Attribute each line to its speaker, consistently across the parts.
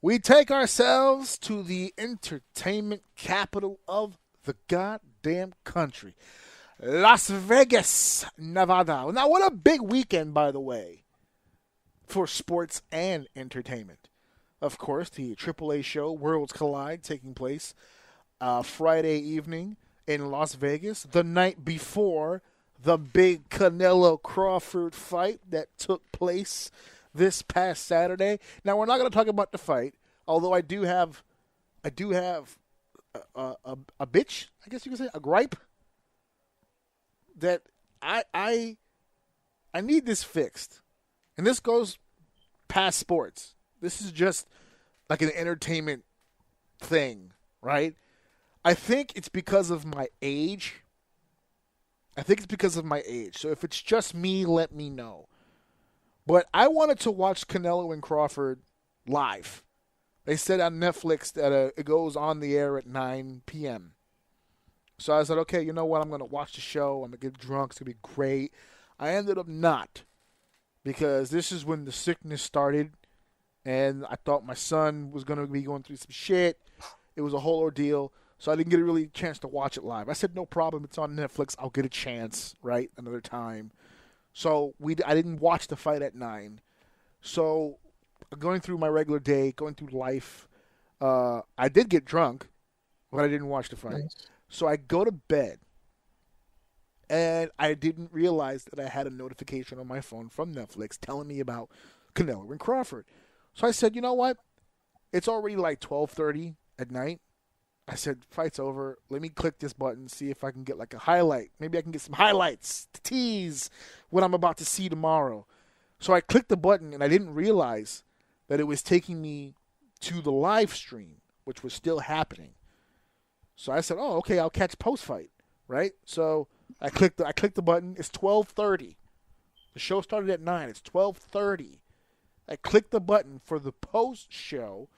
Speaker 1: We take ourselves to the entertainment capital of the goddamn country, Las Vegas, Nevada. Now, what a big weekend, by the way, for sports and entertainment. Of course, the AAA show Worlds Collide taking place Friday evening in Las Vegas, the night before the big Canelo Crawford fight that took place this past Saturday. Now, we're not going to talk about the fight, although I do have a bitch, I guess you could say, a gripe that I need this fixed. And this goes past sports. This is just like an entertainment thing, right? I think it's because of my age. So if it's just me, let me know. But I wanted to watch Canelo and Crawford live. They said on Netflix that it goes on the air at 9 p.m. So I said, okay, you know what? I'm going to watch the show. I'm going to get drunk. It's going to be great. I ended up not, because this is when the sickness started, and I thought my son was going to be going through some shit. It was a whole ordeal, so I didn't get a really chance to watch it live. I said, no problem. It's on Netflix. I'll get a chance, right, another time. So I didn't watch the fight at 9. So going through my regular day, going through life, I did get drunk, but I didn't watch the fight. Nice. So I go to bed, and I didn't realize that I had a notification on my phone from Netflix telling me about Canelo and Crawford. So I said, you know what? It's already like 12:30 at night. I said, fight's over. Let me click this button, see if I can get like a highlight. Maybe I can get some highlights to tease what I'm about to see tomorrow. So I clicked the button, and I didn't realize that it was taking me to the live stream, which was still happening. So I said, oh, okay, I'll catch post-fight, right? So I clicked the button. It's 12:30. The show started at 9. It's 12:30. I clicked the button for the post-show.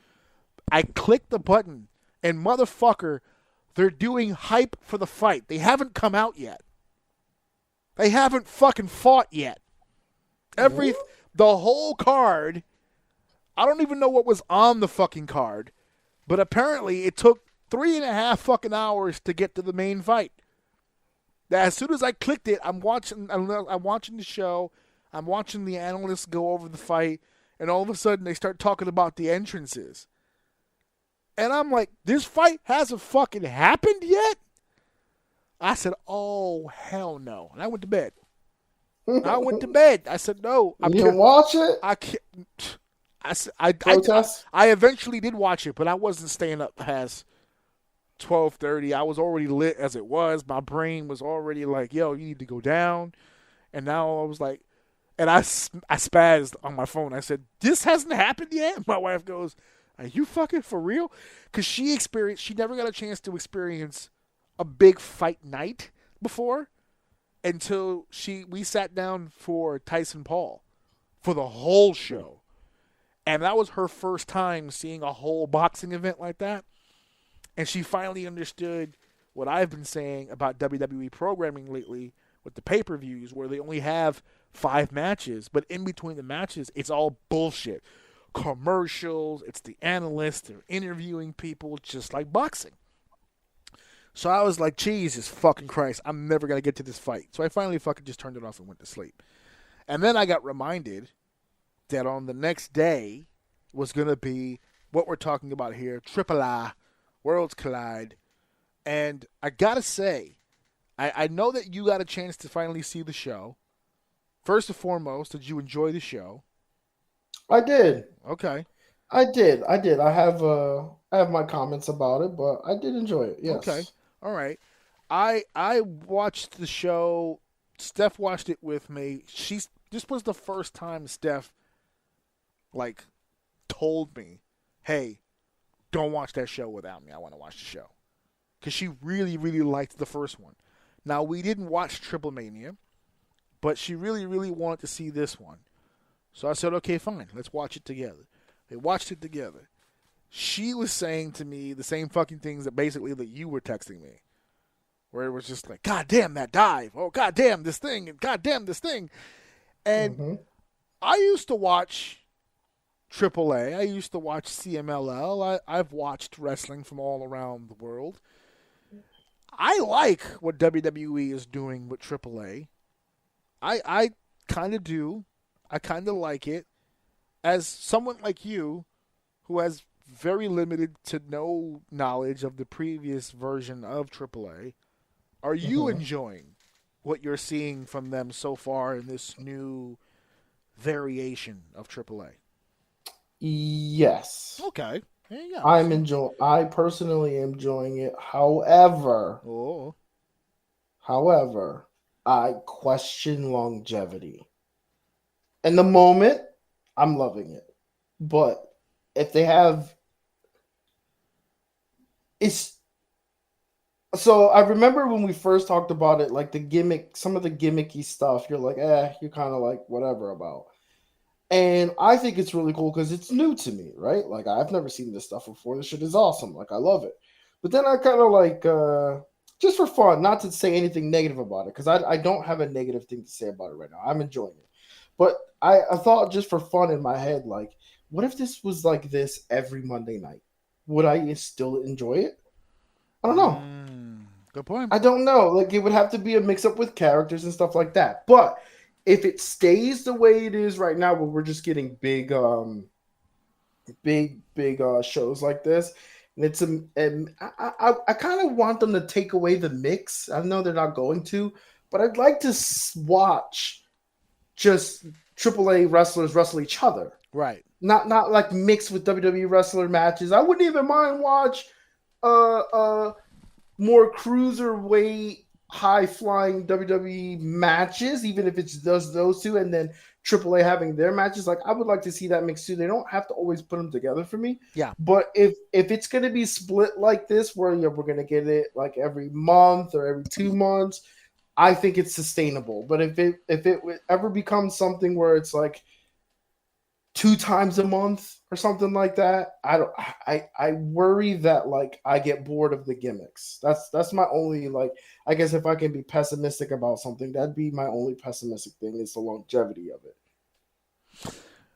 Speaker 1: I clicked the button, and motherfucker, they're doing hype for the fight. They haven't come out yet. They haven't fucking fought yet. The whole card, I don't even know what was on the fucking card, but apparently it took 3.5 fucking hours to get to the main fight. As soon as I clicked it, I'm watching the show. I'm watching the analysts go over the fight, and all of a sudden they start talking about the entrances. And I'm like, this fight hasn't fucking happened yet? I said, oh, hell no. And I went to bed. I said, no.
Speaker 2: You didn't watch it?
Speaker 1: I can't. I eventually did watch it, but I wasn't staying up past 12:30. I was already lit as it was. My brain was already like, yo, you need to go down. And now I was like, and I spazzed on my phone. I said, this hasn't happened yet? My wife goes, are you fucking for real? Because she never got a chance to experience a big fight night before until we sat down for Tyson Paul for the whole show. And that was her first time seeing a whole boxing event like that. And she finally understood what I've been saying about WWE programming lately with the pay-per-views, where they only have 5 matches, but in between the matches, it's all bullshit. Commercials, it's the analysts, they're interviewing people, just like boxing. So I was like, Jesus fucking Christ, I'm never going to get to this fight. So I finally fucking just turned it off and went to sleep. And then I got reminded that on the next day was going to be what we're talking about here, AAA, Worlds Collide. And I got to say, I know that you got a chance to finally see the show. First and foremost, did you enjoy the show?
Speaker 2: I did.
Speaker 1: Okay.
Speaker 2: I did. I have my comments about it, but I did enjoy it. Yes.
Speaker 1: Okay. All right. I watched the show. Steph watched it with me. This was the first time Steph told me, "Hey, don't watch that show without me. I want to watch the show." Cuz she really really liked the first one. Now, we didn't watch Triplemania, but she really really wanted to see this one. So I said, okay, fine. Let's watch it together. They watched it together. She was saying to me the same fucking things that you were texting me. Where it was just like, God damn that dive. Oh, God damn this thing. And God damn this thing. And I used to watch AAA. I used to watch CMLL. I've watched wrestling from all around the world. I like what WWE is doing with AAA. I kind of do. I kind of like it. As someone like you who has very limited to no knowledge of the previous version of AAA, are you
Speaker 2: Mm-hmm.
Speaker 1: enjoying what you're seeing from them so far in this new variation of AAA?
Speaker 2: Yes.
Speaker 1: Okay. There you go. See?
Speaker 2: I personally am enjoying it. However, I question longevity. In the moment, I'm loving it. But if they have it's so I remember when we first talked about it, like the gimmick, some of the gimmicky stuff, you're like, you're kind of like whatever about. And I think it's really cool because it's new to me, right? Like I've never seen this stuff before. This shit is awesome. Like I love it. But then I kind of like just for fun, not to say anything negative about it, because I don't have a negative thing to say about it right now. I'm enjoying it. But I thought just for fun in my head, like, what if this was like this every Monday night? Would I still enjoy it? I don't know.
Speaker 1: Good point.
Speaker 2: I don't know. Like it would have to be a mix up with characters and stuff like that. But if it stays the way it is right now, where we're just getting big shows like this, and it's and I kind of want them to take away the mix. I know they're not going to, but I'd like to watch just AAA wrestlers wrestle each other,
Speaker 1: Right.
Speaker 2: not like mixed with WWE wrestler matches. I wouldn't even mind watch uh uh more cruiserweight, high flying WWE matches, even if it's those two, and then AAA having their matches. Like I would like to see that mix too. They don't have to always put them together for me.
Speaker 1: Yeah.
Speaker 2: But if it's going to be split like this, where we're going to get it like every month or every 2 months, I think it's sustainable. But if it would ever become something where it's like 2 times a month or something like that, I worry that like I get bored of the gimmicks. That's my only, like, I guess if I can be pessimistic about something, that'd be my only pessimistic thing, is the longevity of it.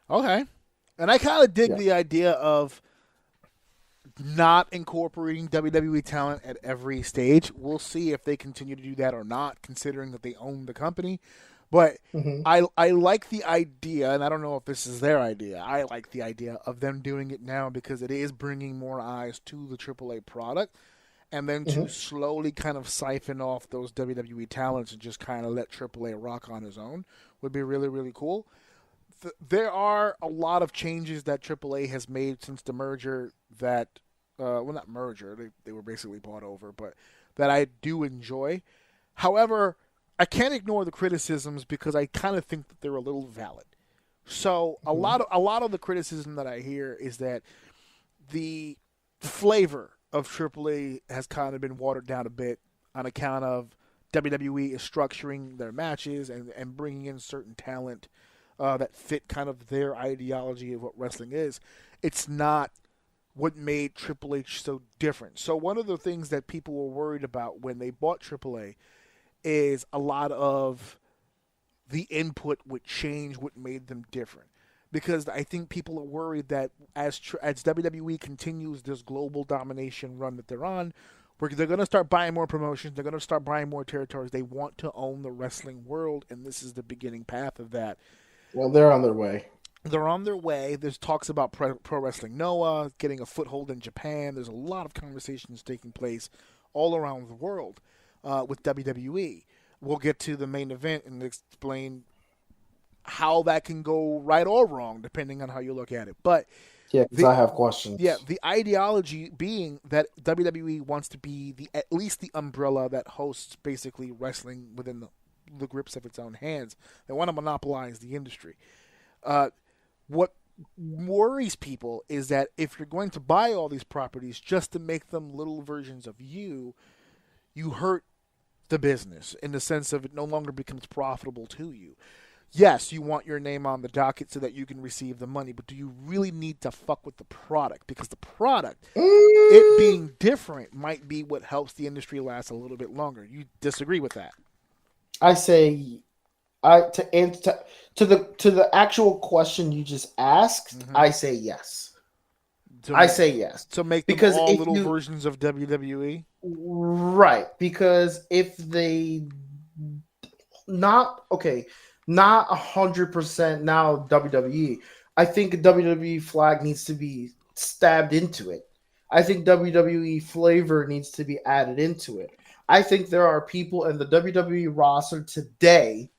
Speaker 1: Okay. And I kind of dig
Speaker 2: Yeah.
Speaker 1: the idea of not incorporating WWE talent at every stage. We'll see if they continue to do that or not, considering that they own the company. But
Speaker 2: Mm-hmm.
Speaker 1: I like the idea, and I don't know if this is their idea. I like the idea of them doing it now because it is bringing more eyes to the AAA product, and then to
Speaker 2: Mm-hmm.
Speaker 1: slowly kind of siphon off those WWE talents and just kind of let AAA rock on his own would be really, really cool. There are a lot of changes that AAA has made since the merger that, well, not merger, they were basically bought over, but that I do enjoy. However, I can't ignore the criticisms because I kind of think that they're a little valid. So
Speaker 2: Mm-hmm.
Speaker 1: a lot of the criticism that I hear is that the flavor of AAA has kind of been watered down a bit on account of WWE is structuring their matches and bringing in certain talent that fit kind of their ideology of what wrestling is. It's not what made Triple H so different. So one of the things that people were worried about when they bought AAA is a lot of the input would change what made them different. Because I think people are worried that as WWE continues this global domination run that they're on, they're going to start buying more promotions. They're going to start buying more territories. They want to own the wrestling world, and this is the beginning path of that.
Speaker 2: Well, they're on their way.
Speaker 1: They're on their way. There's talks about Pro Wrestling Noah getting a foothold in Japan. There's a lot of conversations taking place all around the world with WWE. We'll get to the main event and explain how that can go right or wrong, depending on how you look at it. But
Speaker 2: Yeah, because
Speaker 1: the
Speaker 2: I have questions.
Speaker 1: the ideology being that WWE wants to be at least the umbrella that hosts basically wrestling within the grips of its own hands. They want to monopolize the industry. What worries people is that if you're going to buy all these properties just to make them little versions of you hurt the business in the sense of it no longer becomes profitable to you. Yes, you want your name on the docket so that you can receive the money, but do you really need to fuck with the product? Because the product, it
Speaker 2: Mm,
Speaker 1: being different, might be what helps the industry last a little bit longer. You disagree with that?
Speaker 2: I say To answer to the actual question you just asked, I say yes. I say yes.
Speaker 1: To make them
Speaker 2: because
Speaker 1: all
Speaker 2: if
Speaker 1: little
Speaker 2: you
Speaker 1: versions of WWE.
Speaker 2: right, because if they not okay, not 100% now WWE. I think a WWE flag needs to be stabbed into it. I think WWE flavor needs to be added into it. I think there are people in the WWE roster today,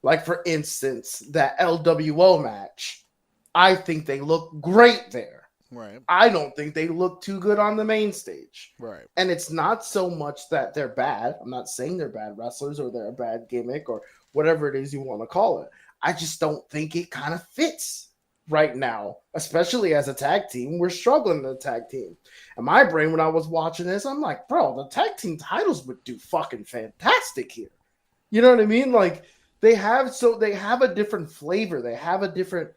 Speaker 2: like for instance, that LWO match. I think they look great there.
Speaker 1: Right.
Speaker 2: I don't think they look too good on the main stage.
Speaker 1: Right.
Speaker 2: And it's not so much that they're bad. I'm not saying they're bad wrestlers or they're a bad gimmick or whatever it is you want to call it. I just don't think it kind of fits right now, especially as a tag team. We're struggling in the tag team. And my brain, when I was watching this, I'm like, bro, the tag team titles would do fucking fantastic here. You know what I mean? Like they have a different flavor. They have a different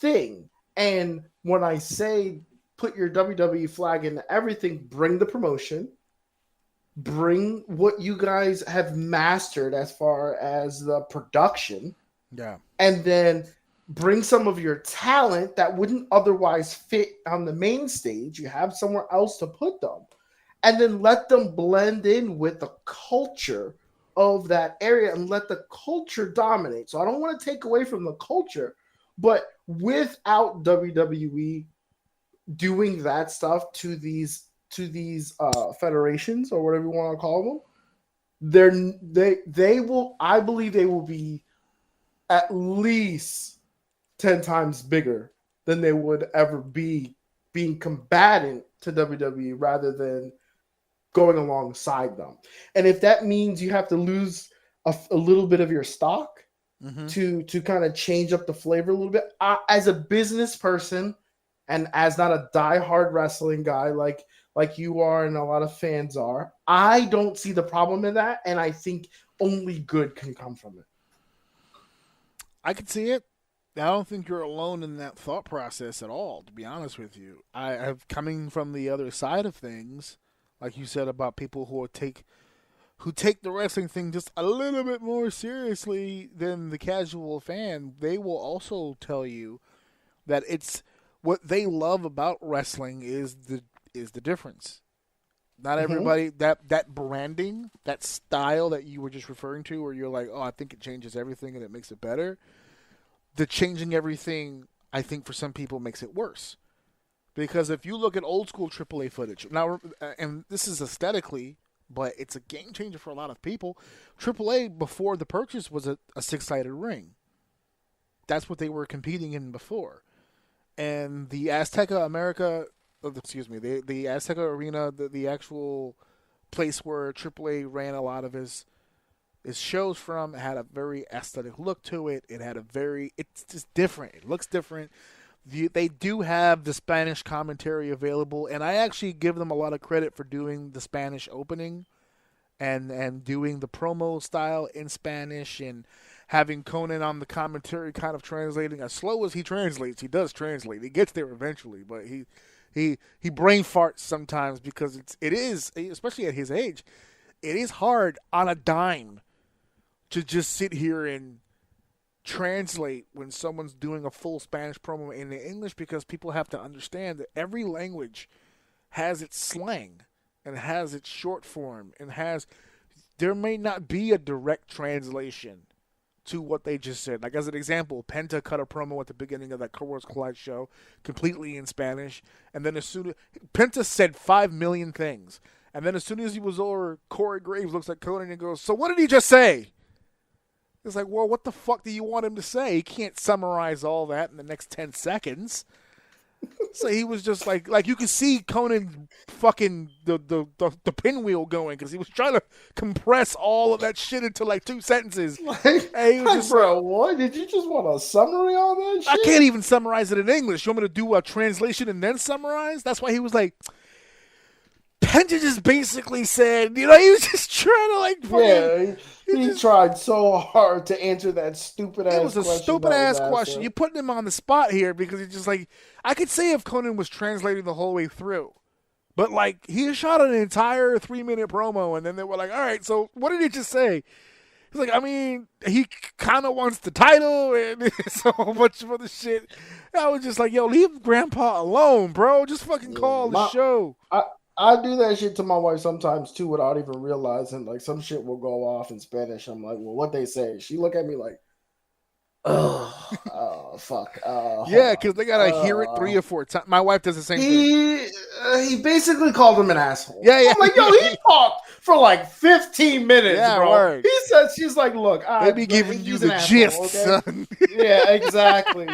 Speaker 2: thing. And when I say put your WWE flag into everything, bring the promotion, bring what you guys have mastered as far as the production.
Speaker 1: Yeah.
Speaker 2: And then bring some of your talent that wouldn't otherwise fit on the main stage. You have somewhere else to put them. And then let them blend in with the culture of that area and let the culture dominate. So I don't want to take away from the culture, but without WWE doing that stuff to these federations or whatever you want to call them, they will. I believe they will be at least 10 times bigger than they would ever be being combatant to WWE rather than going alongside them. And if that means you have to lose a little bit of your stock to kind of change up the flavor a little bit, as a business person and as not a diehard wrestling guy like you are and a lot of fans are, I don't see the problem in that, and I think only good can come from it.
Speaker 1: I can see it. I don't think you're alone in that thought process at all, to be honest with you. I have, coming from the other side of things, like you said about people who take the wrestling thing just a little bit more seriously than the casual fan, they will also tell you that it's what they love about wrestling is the difference. Not everybody that branding, that style that you were just referring to, where you're like, oh, I think it changes everything and it makes it better. The changing everything, I think, for some people makes it worse. Because if you look at old school AAA footage, now, and this is aesthetically, but it's a game changer for a lot of people. AAA, before the purchase, was a six-sided ring. That's what they were competing in before. And the Azteca the Azteca Arena, the actual place where AAA ran a lot of his shows from, had a very aesthetic look to it. It's just different. It looks different. They do have the Spanish commentary available, and I actually give them a lot of credit for doing the Spanish opening and doing the promo style in Spanish and having Conan on the commentary kind of translating. As slow as he translates, he does translate. He gets there eventually, but he brain farts sometimes because it is, especially at his age, it is hard on a dime to just sit here and translate when someone's doing a full Spanish promo in English, because people have to understand that every language has its slang and has its short form and there may not be a direct translation to what they just said. Like, as an example, Penta cut a promo at the beginning of that Worlds Collide show completely in Spanish, and then Penta said 5 million things, and then as soon as he was over, Corey Graves looks at Conan and goes, "So what did he just say?" It's like, well, what the fuck do you want him to say? He can't summarize all that in the next 10 seconds. So he was just like you could see Conan fucking the pinwheel going, because he was trying to compress all of that shit into like 2 sentences. And he was just
Speaker 2: bro, what? Did you just want a summary on that shit?
Speaker 1: I can't even summarize it in English. You want me to do a translation and then summarize? That's why he was like, Penta just basically said, he was just trying to like fucking...
Speaker 2: Yeah, he tried so hard to answer that stupid-ass question.
Speaker 1: It was a stupid-ass question. You're putting him on the spot here, because he's just like... I could say if Conan was translating the whole way through. But, like, he shot an entire 3-minute promo, and then they were like, all right, so what did he just say? It's like, I mean, he kind of wants the title and so much of other shit. I was just like, yo, leave Grandpa alone, bro. Just fucking call the show.
Speaker 2: I do that shit to my wife sometimes too without even realizing. Like some shit will go off in Spanish. I'm like, well, what they say? She look at me like, oh fuck.
Speaker 1: Yeah, because they gotta hear it 3 or 4 times. My wife does the same thing.
Speaker 2: He basically called him an asshole.
Speaker 1: Yeah.
Speaker 2: I'm like, yo, he talked for like 15 minutes, bro.
Speaker 1: Word.
Speaker 2: He said, she's like, look,
Speaker 1: they be giving you the gist, okay? Son.
Speaker 2: Yeah, exactly.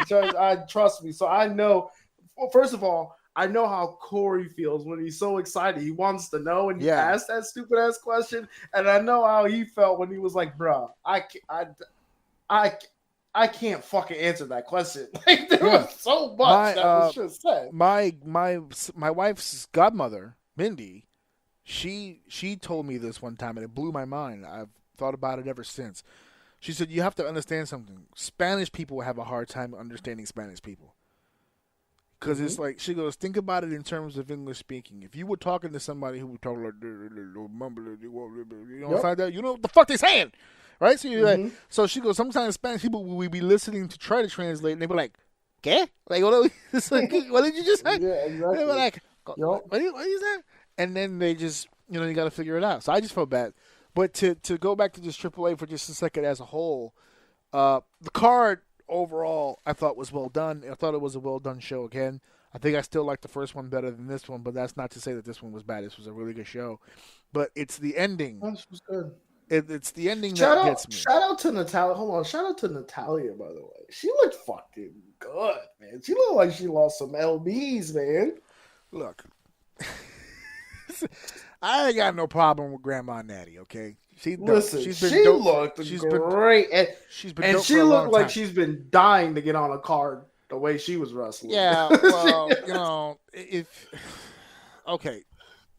Speaker 2: Trust me. So I know. Well, first of all, I know how Corey feels when he's so excited. He wants to know, and he asked that stupid ass question. And I know how he felt when he was like, bro, I can't fucking answer that question. Like there was so much that was just said.
Speaker 1: My wife's godmother, Mindy, she told me this one time and it blew my mind. I've thought about it ever since. She said, you have to understand something. Spanish people have a hard time understanding Spanish people. Because it's like, she goes, think about it in terms of English speaking. If you were talking to somebody who would talk like, like that, you know what the fuck they saying. Right? So you're like, so she goes, sometimes Spanish people will be listening to try to translate and they be like, ¿qué? Like, it's like, what did you just say?
Speaker 2: Yeah, exactly.
Speaker 1: They were like, what is that? And then they just, you got to figure it out. So I just felt bad. But to go back to just AAA for just a second as a whole, the card overall I thought was well done. I thought it was a well done show again. I think I still like the first one better than this one, but that's not to say that this one was bad. This was a really good show. But it's the ending.
Speaker 2: This was good.
Speaker 1: It's the ending that gets me.
Speaker 2: Shout out to Natalia. Hold on. Shout out to Natalia, by the way. She looked fucking good, man. She looked like she lost some LBs, man.
Speaker 1: Look, I ain't got no problem with Grandma Natty, okay?
Speaker 2: She looked great. And she looked like she's been dying to get on a card the way she was wrestling.
Speaker 1: Yeah, well, okay.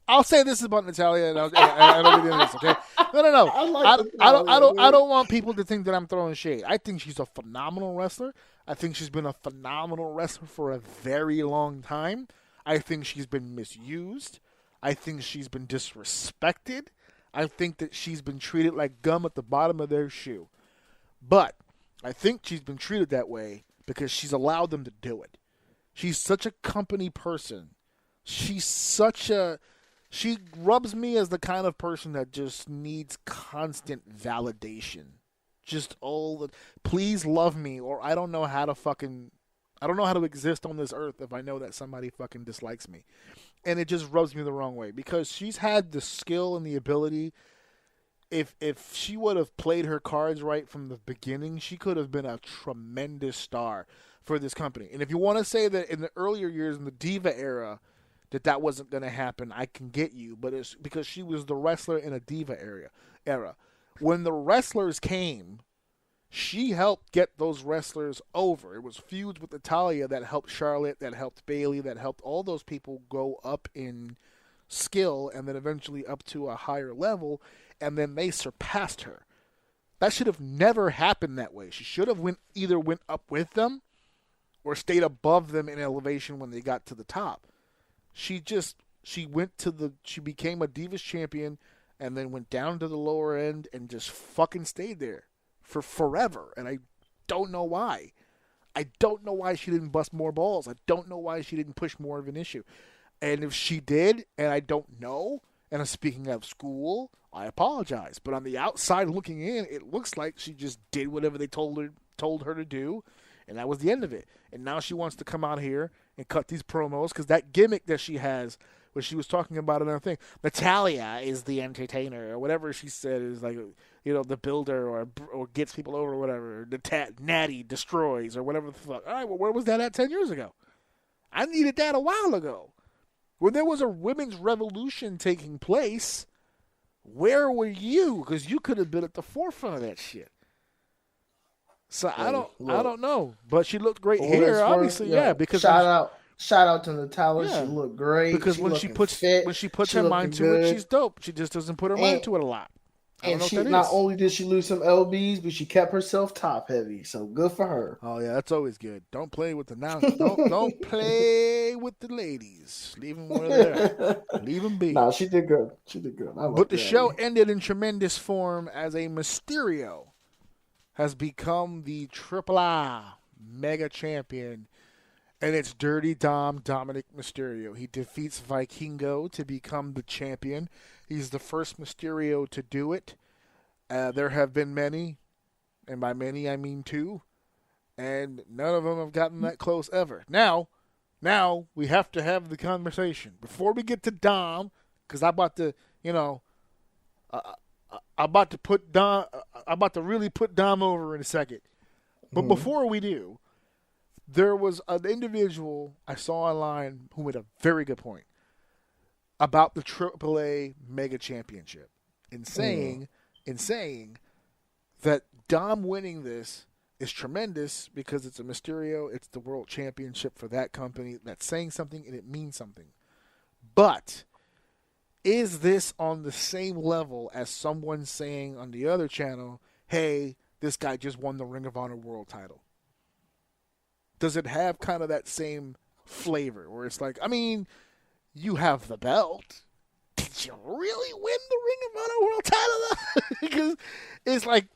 Speaker 1: I'll say this about Natalia, and I don't do this, okay? No. I don't want people to think that I'm throwing shade. I think she's a phenomenal wrestler. I think she's been a phenomenal wrestler for a very long time. I think she's been misused. I think she's been disrespected. I think that she's been treated like gum at the bottom of their shoe. But I think she's been treated that way because she's allowed them to do it. She's such a company person. She rubs me as the kind of person that just needs constant validation. Just please love me, or I don't know how to exist on this earth if I know that somebody fucking dislikes me. And it just rubs me the wrong way because she's had the skill and the ability. If she would have played her cards right from the beginning, she could have been a tremendous star for this company. And if you want to say that in the earlier years in the Diva era, that wasn't going to happen, I can get you. But it's because she was the wrestler in a Diva era. When the wrestlers came, she helped get those wrestlers over. It was feuds with Natalia that helped Charlotte, that helped Bayley, that helped all those people go up in skill and then eventually up to a higher level, and then they surpassed her. That should have never happened that way. She should have either went up with them or stayed above them in elevation when they got to the top. She became a Divas champion and then went down to the lower end and just fucking stayed there for forever. And I don't know why. I don't know why she didn't bust more balls. I don't know why she didn't push more of an issue. And if she did, and I don't know, and I'm speaking of school, I apologize. But on the outside looking in, it looks like she just did whatever they told her to do, and that was the end of it. And now she wants to come out here and cut these promos because that gimmick that she has, where she was talking about another thing, Natalia is the entertainer or whatever she said is like, the builder or gets people over or whatever. Natty destroys or whatever the fuck. All right, well, where was that at 10 years ago? I needed that a while ago. When there was a women's revolution taking place, where were you? Because you could have been at the forefront of that shit. So I don't know, but she looked great here, obviously. Because
Speaker 2: shout out to Natalia. Yeah, she looked great
Speaker 1: because when she puts her mind to it, she's dope. She just doesn't put her mind to it a lot. I don't
Speaker 2: And
Speaker 1: know what that
Speaker 2: she not
Speaker 1: is.
Speaker 2: only did she lose some lbs, but she kept herself top heavy. So good for her.
Speaker 1: Oh yeah, that's always good. Don't play with the don't play with the ladies. Leave them where they're at. Leave them be.
Speaker 2: Nah, she did good. She did good. I
Speaker 1: But
Speaker 2: like
Speaker 1: the show
Speaker 2: Natty.
Speaker 1: ended in tremendous form as a Mysterio has become the AAA Mega Champion, and it's Dirty Dom Dominik Mysterio. He defeats Vikingo to become the champion. He's the first Mysterio to do it. There have been many, and by many I mean two, and none of them have gotten that close ever. Now we have to have the conversation before we get to Dom, because I'm about to, I'm about to put Dom. I'm about to really put Dom over in a second. But
Speaker 2: Mhm.
Speaker 1: before we do, there was an individual I saw online who made a very good point about the AAA Mega Championship, in
Speaker 2: Mm.
Speaker 1: saying that Dom winning this is tremendous because it's a Mysterio, it's the world championship for that company. That's saying something and it means something. But is this on the same level as someone saying on the other channel, hey, this guy just won the Ring of Honor world title? Does it have kind of that same flavor where it's like, I mean, you have the belt. Did you really win the Ring of Honor world title? Because it's like,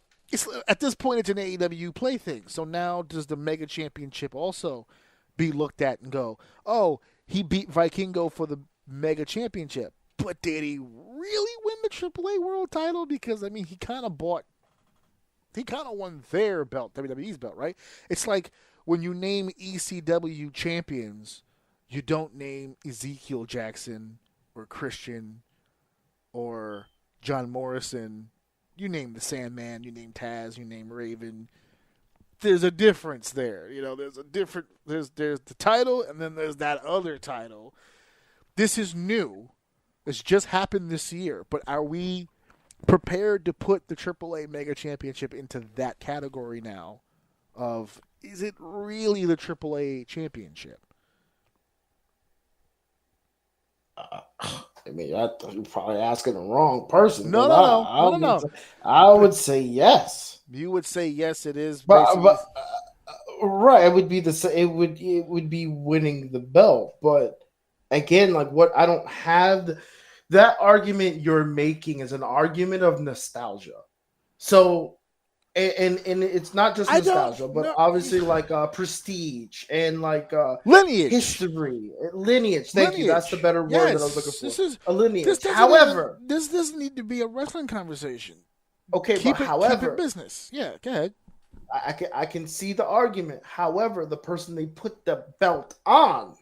Speaker 1: at this point, it's an AEW plaything. So now does the Mega Championship also be looked at and go, oh, he beat Vikingo for the Mega Championship, but did he really win the AAA World Title? Because I mean, he kind of won their belt, WWE's belt, right? It's like when you name ECW champions, you don't name Ezekiel Jackson or Christian or John Morrison. You name the Sandman, you name Taz, you name Raven. There's a difference there. There's the title and then there's that other title. This is new. It's just happened this year, but are we prepared to put the AAA Mega Championship into that category now of is it really the AAA Championship?
Speaker 2: I mean, you're probably asking the wrong person
Speaker 1: No,
Speaker 2: because
Speaker 1: no, no, no, no, no.
Speaker 2: I would say yes.
Speaker 1: You would say yes, it is basically.
Speaker 2: But right, it would be it would be winning the belt. But again, like what I don't have that argument you're making is an argument of nostalgia. So and it's not just
Speaker 1: I don't
Speaker 2: nostalgia, but
Speaker 1: know.
Speaker 2: obviously like prestige and like
Speaker 1: Lineage.
Speaker 2: history, lineage. Thank you. That's the
Speaker 1: Lineage.
Speaker 2: better word that I was looking
Speaker 1: Yes.
Speaker 2: for.
Speaker 1: This is
Speaker 2: A
Speaker 1: this
Speaker 2: lineage.
Speaker 1: doesn't even
Speaker 2: However,
Speaker 1: this doesn't need to be a wrestling conversation.
Speaker 2: okay, but
Speaker 1: Keep it
Speaker 2: however,
Speaker 1: business. Yeah, go ahead.
Speaker 2: I can see the argument. However, the person they put the belt on,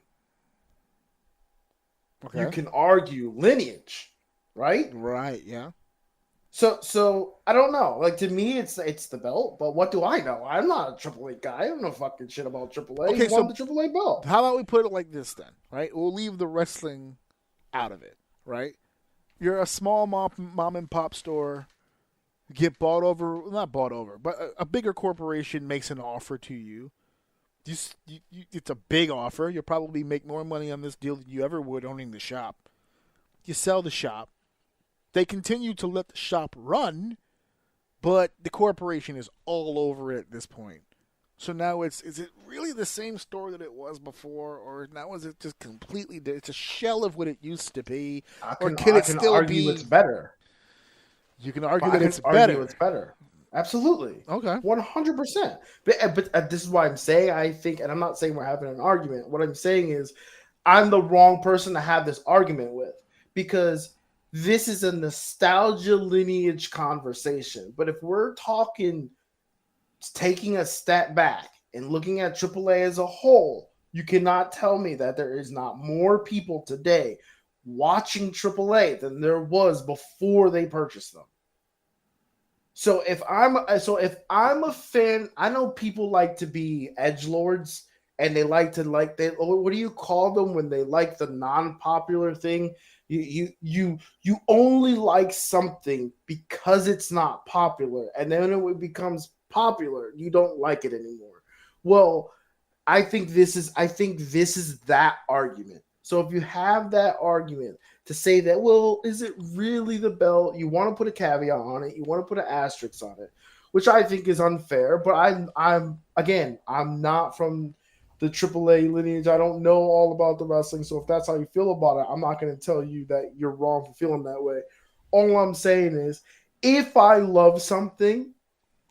Speaker 2: you
Speaker 1: Okay.
Speaker 2: can argue lineage, right?
Speaker 1: Right, yeah.
Speaker 2: So I don't know. Like to me, it's the belt. But what do I know? I'm not a Triple A guy. I don't know fucking shit about Triple A. He
Speaker 1: Okay,
Speaker 2: won the
Speaker 1: so
Speaker 2: Triple A belt.
Speaker 1: how about we put it like this then, right? We'll leave the wrestling out of it, right? You're a small mom and pop store, get bought over, not bought over, but a bigger corporation makes an offer to you. It's a big offer. You'll probably make more money on this deal than you ever would owning the shop. You sell the shop. They continue to let the shop run, but the corporation is all over it at this point. So now is it really the same store that it was before, or now is it just completely? It's a shell of what it used to be, or can
Speaker 2: I
Speaker 1: it
Speaker 2: can
Speaker 1: still
Speaker 2: argue it's
Speaker 1: be?
Speaker 2: better.
Speaker 1: You can argue
Speaker 2: But I
Speaker 1: that
Speaker 2: can
Speaker 1: it's
Speaker 2: argue
Speaker 1: better.
Speaker 2: it's better. Absolutely.
Speaker 1: Okay.
Speaker 2: 100%. But this is why I'm saying I think, and I'm not saying we're having an argument. What I'm saying is I'm the wrong person to have this argument with because this is a nostalgia lineage conversation. But if we're talking taking a step back and looking at AAA as a whole, you cannot tell me that there is not more people today watching AAA than there was before they purchased them. So if I'm a fan, I know people like to be edge lords and they like to they what do you call them when they like the non-popular thing? You only like something because it's not popular, and then when it becomes popular, you don't like it anymore. Well, I think this is that argument. So if you have that argument to say that, well, is it really the belt? You want to put a caveat on it. You want to put an asterisk on it, which I think is unfair. But I'm not from the AAA lineage. I don't know all about the wrestling. So if that's how you feel about it, I'm not going to tell you that you're wrong for feeling that way. All I'm saying is, if I love something,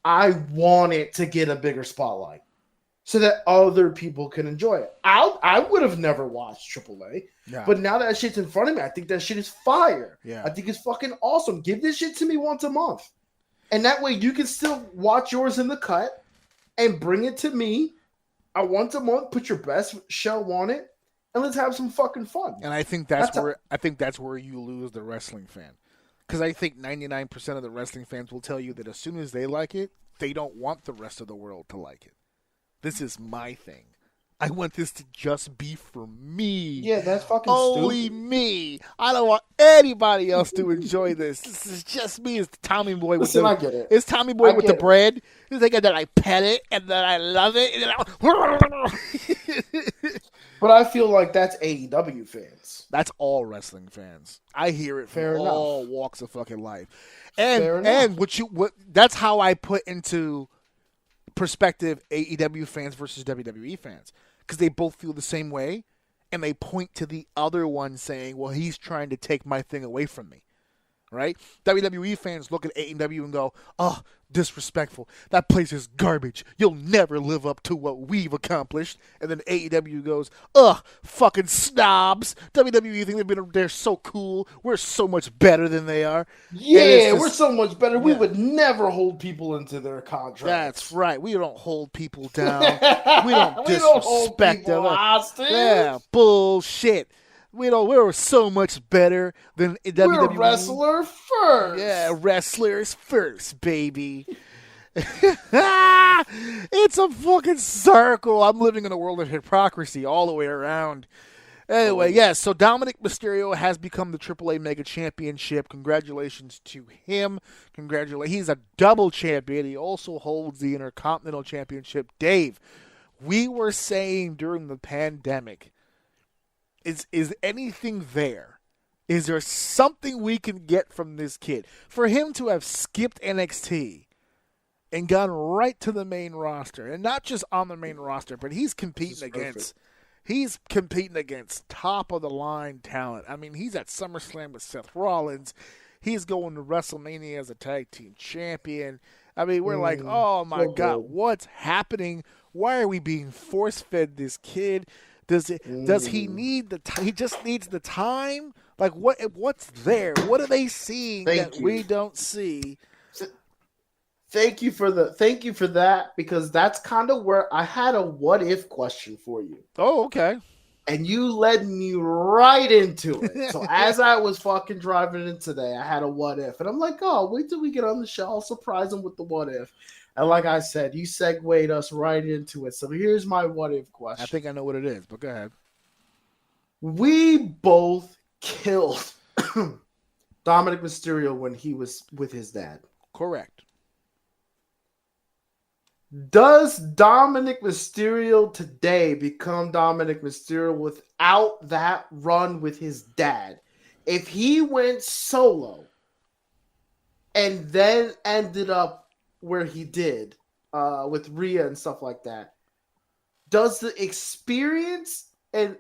Speaker 2: I want it to get a bigger spotlight so that other people can enjoy it. I would have never watched AAA, but now that shit's in front of me, I think that shit is fire.
Speaker 1: Yeah.
Speaker 2: I think it's fucking awesome. Give this shit to me once a month. And that way you can still watch yours in the cut and bring it to me once a month, put your best show on it, and let's have some fucking fun.
Speaker 1: And I think that's where you lose the wrestling fan. Because I think 99% of the wrestling fans will tell you that as soon as they like it, they don't want the rest of the world to like it. This is my thing. I want this to just be for me.
Speaker 2: Yeah, that's fucking
Speaker 1: Only
Speaker 2: stupid.
Speaker 1: me. I don't want anybody else to enjoy this. This is just me. It's Tommy Boy with
Speaker 2: I get it.
Speaker 1: It's Tommy Boy with the bread. It's like that I pet it and then I love it. And then
Speaker 2: But I feel like that's AEW fans.
Speaker 1: That's all wrestling fans. I hear it from all walks of fucking life. And that's how I put into perspective AEW fans versus WWE fans, because they both feel the same way, and they point to the other one saying, well, he's trying to take my thing away from me, right? WWE fans look at AEW and go, oh, disrespectful. That place is garbage. You'll never live up to what we've accomplished. And then AEW goes, ugh, fucking snobs. WWE think they're so cool. We're so much better than they are.
Speaker 2: Yeah, we're so much better. Yeah. We would never hold people into their contracts.
Speaker 1: That's right. We don't hold people down. We don't disrespect them. Yeah, bullshit. We're so much better than WWE.
Speaker 2: We're wrestler first.
Speaker 1: Yeah, wrestlers first, baby. It's a fucking circle. I'm living in a world of hypocrisy all the way around. Anyway, yes, so Dominik Mysterio has become the AAA Mega Championship. Congratulations to him. He's a double champion. He also holds the Intercontinental Championship. Dave, we were saying during the pandemic, is anything there? Is there something we can get from this kid? For him to have skipped NXT and gone right to the main roster, and not just on the main roster, but he's competing against top of the line talent. I mean, he's at SummerSlam with Seth Rollins. He's going to WrestleMania as a tag team champion. I mean, we're like, oh my God, what's happening? Why are we being force-fed this kid? Does he need the time? He just needs the time? Like, what's there? What are they seeing we don't see?
Speaker 2: Thank you for that, because that's kind of where I had a what if question for you.
Speaker 1: Oh, okay.
Speaker 2: And you led me right into it. So as I was fucking driving in today, I had a what if. And I'm like, oh, wait till we get on the show. I'll surprise him with the what if. And like I said, you segued us right into it. So here's my what if question.
Speaker 1: I think I know what it is, but go ahead.
Speaker 2: We both killed Dominik Mysterio when he was with his dad.
Speaker 1: Correct.
Speaker 2: Does Dominik Mysterio today become Dominik Mysterio without that run with his dad? If he went solo and then ended up where he did with Rhea and stuff like that, does the experience and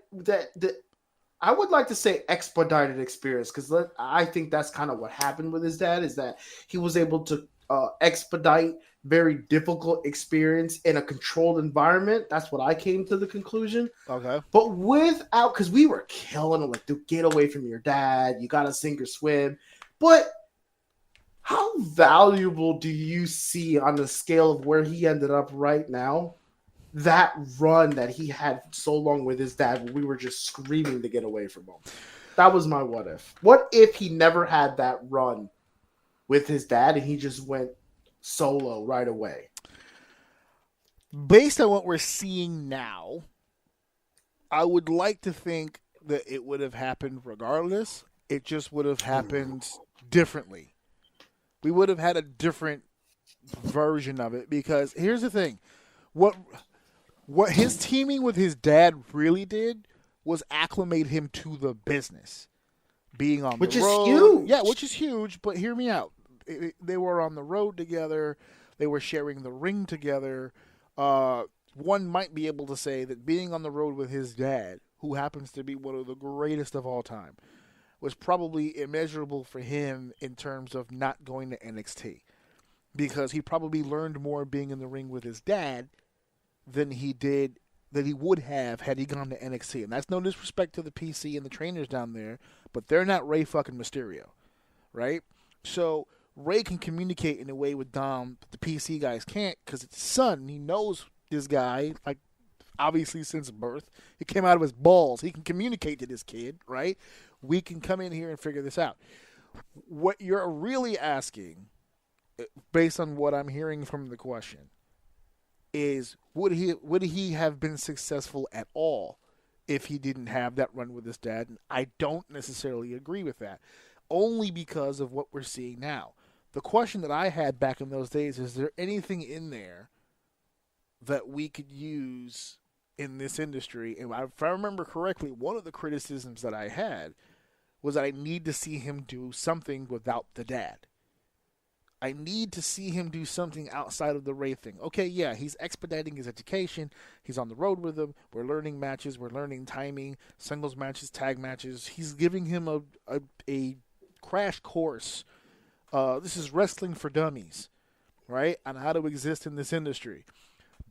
Speaker 2: I would like to say expedited experience, because I think that's kind of what happened with his dad, is that he was able to expedite very difficult experience in a controlled environment. That's what I came to the conclusion.
Speaker 1: Okay.
Speaker 2: But because we were killing him, like, dude, get away from your dad. You got to sink or swim. But how valuable do you see on the scale of where he ended up right now, that run that he had so long with his dad, when we were just screaming to get away from him? That was my what if. What if he never had that run with his dad and he just went solo right away?
Speaker 1: Based on what we're seeing now, I would like to think that it would have happened regardless. It just would have happened differently. We would have had a different version of it, because here's the thing. What his teaming with his dad really did was acclimate him to the business. Being on
Speaker 2: Which
Speaker 1: the
Speaker 2: is
Speaker 1: road.
Speaker 2: huge.
Speaker 1: Yeah, which is huge, but hear me out. They were on the road together. They were sharing the ring together. One might be able to say that being on the road with his dad, who happens to be one of the greatest of all time, was probably immeasurable for him in terms of not going to NXT. Because he probably learned more being in the ring with his dad than he would have had he gone to NXT. And that's no disrespect to the PC and the trainers down there, but they're not Rey fucking Mysterio, right? So Rey can communicate in a way with Dom that the PC guys can't because it's his son. He knows this guy, like, obviously since birth. It came out of his balls. He can communicate to this kid, right? We can come in here and figure this out. What you're really asking, based on what I'm hearing from the question, is would he have been successful at all if he didn't have that run with his dad? And I don't necessarily agree with that, only because of what we're seeing now. The question that I had back in those days is there anything in there that we could use in this industry? And if I remember correctly, one of the criticisms that I had was that I need to see him do something without the dad. I need to see him do something outside of the Rey thing. Okay, yeah, he's expediting his education. He's on the road with him. We're learning matches. We're learning timing, singles matches, tag matches. He's giving him a crash course. This is wrestling for dummies, right? On how to exist in this industry.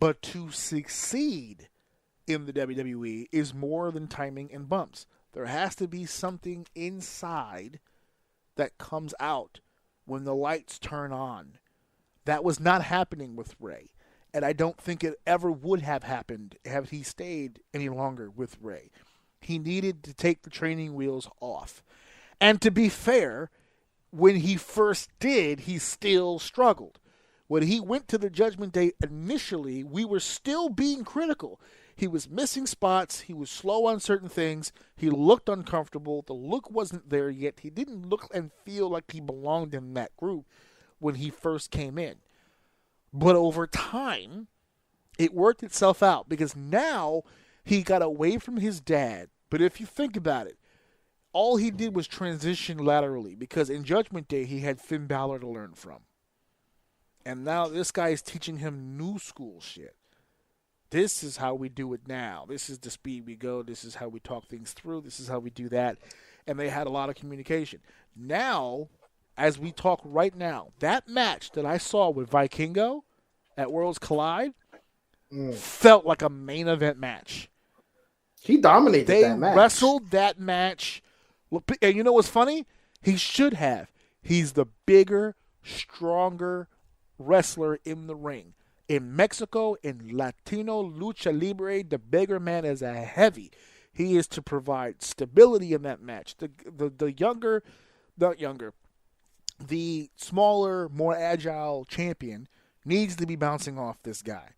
Speaker 1: But to succeed in the WWE is more than timing and bumps. There has to be something inside that comes out when the lights turn on. That was not happening with Rey. And I don't think it ever would have happened had he stayed any longer with Rey. He needed to take the training wheels off. And to be fair, when he first did, he still struggled. When he went to the Judgment Day initially, we were still being critical. He was missing spots. He was slow on certain things. He looked uncomfortable. The look wasn't there yet. He didn't look and feel like he belonged in that group when he first came in. But over time, it worked itself out because now he got away from his dad. But if you think about it, all he did was transition laterally because in Judgment Day, he had Finn Balor to learn from. And now this guy is teaching him new school shit. This is how we do it now. This is the speed we go. This is how we talk things through. This is how we do that. And they had a lot of communication. Now, as we talk right now, that match that I saw with Vikingo at Worlds Collide felt like a main event match.
Speaker 2: He dominated that match.
Speaker 1: They wrestled that match. And you know what's funny? He should have. He's the bigger, stronger wrestler in the ring. In Mexico, in Latino Lucha Libre, the bigger man is a heavy. He is to provide stability in that match. The smaller, more agile champion needs to be bouncing off this guy.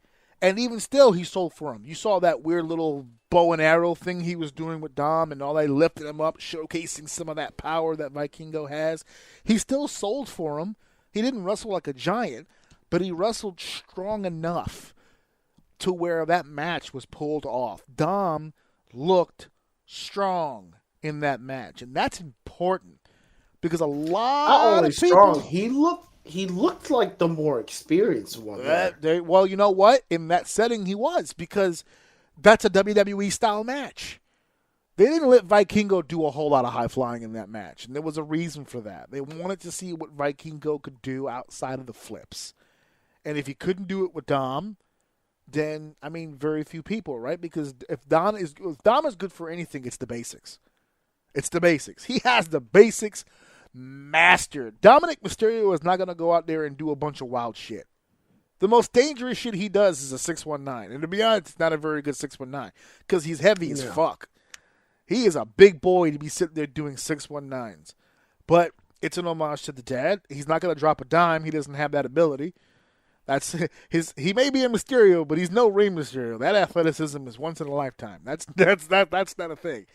Speaker 1: And even still, he sold for him. You saw that weird little bow and arrow thing he was doing with Dom and all they lifted him up, showcasing some of that power that Vikingo has. He still sold for him. He didn't wrestle like a giant, but he wrestled strong enough to where that match was pulled off. Dom looked strong in that match, and that's important because a lot of people...
Speaker 2: Strong, he looked like the more experienced one.
Speaker 1: Well, you know what? In that setting, he was, because that's a WWE-style match. They didn't let Vikingo do a whole lot of high-flying in that match, and there was a reason for that. They wanted to see what Vikingo could do outside of the flips. And if he couldn't do it with Dom, then, I mean, very few people, right? Because if Dom is good for anything, it's the basics. It's the basics. He has the basics mastered. Dominik Mysterio is not going to go out there and do a bunch of wild shit. The most dangerous shit he does is a 619. And to be honest, it's not a very good 619 because he's heavy as fuck. He is a big boy to be sitting there doing 619s. But it's an homage to the dad. He's not going to drop a dime. He doesn't have that ability. That's he may be a Mysterio, but he's no Rey Mysterio. That athleticism is once in a lifetime. That's not a thing.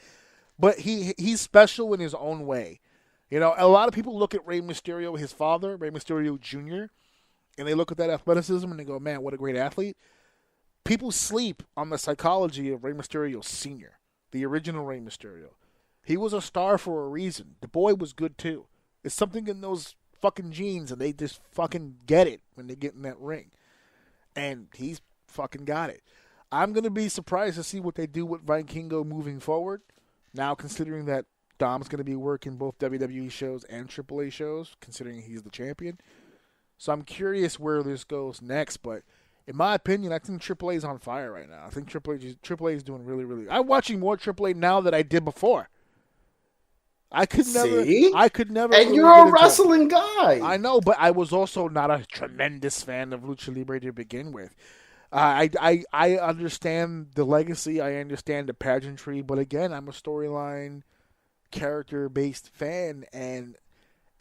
Speaker 1: But he's special in his own way. You know, a lot of people look at Rey Mysterio, his father, Rey Mysterio Jr., and they look at that athleticism and they go, man, what a great athlete. People sleep on the psychology of Rey Mysterio Sr. the original Rey Mysterio. He was a star for a reason. The boy was good too. It's something in those fucking genes, and they just fucking get it when they get in that ring. And he's fucking got it. I'm going to be surprised to see what they do with Vikingo moving forward. Now, considering that Dom's going to be working both WWE shows and AAA shows, considering he's the champion. So I'm curious where this goes next, but in my opinion, I think AAA is on fire right now. I think AAA is doing really, really. I'm watching more AAA now than I did before. I could never.
Speaker 2: And
Speaker 1: really
Speaker 2: you're a wrestling guy.
Speaker 1: I know, but I was also not a tremendous fan of Lucha Libre to begin with. I understand the legacy. I understand the pageantry, but again, I'm a storyline, character-based fan, and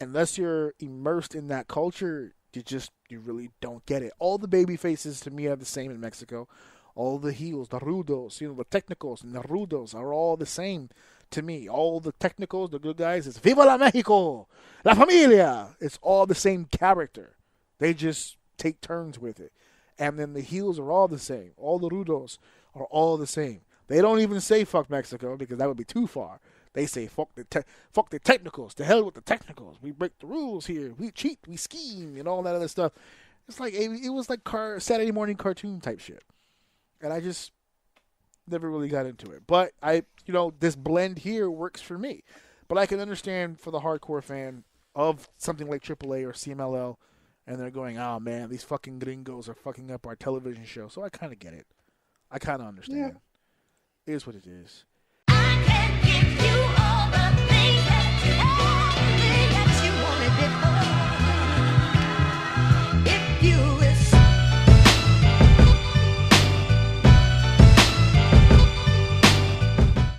Speaker 1: unless you're immersed in that culture, you really don't get it. All the baby faces to me are the same in Mexico. All the heels, the rudos, the technicals and the rudos are all the same to me. All the technicals, the good guys, it's Viva la Mexico, La Familia. It's all the same character. They just take turns with it. And then the heels are all the same. All the rudos are all the same. They don't even say fuck Mexico because that would be too far. They say fuck the technicals. To hell with the technicals. We break the rules here. We cheat. We scheme and all that other stuff. It's like it was like Saturday morning cartoon type shit. And I just never really got into it. But this blend here works for me. But I can understand for the hardcore fan of something like AAA or CMLL, and they're going, oh man, these fucking gringos are fucking up our television show. So I kind of get it. I kind of understand. Yeah. It is what it is.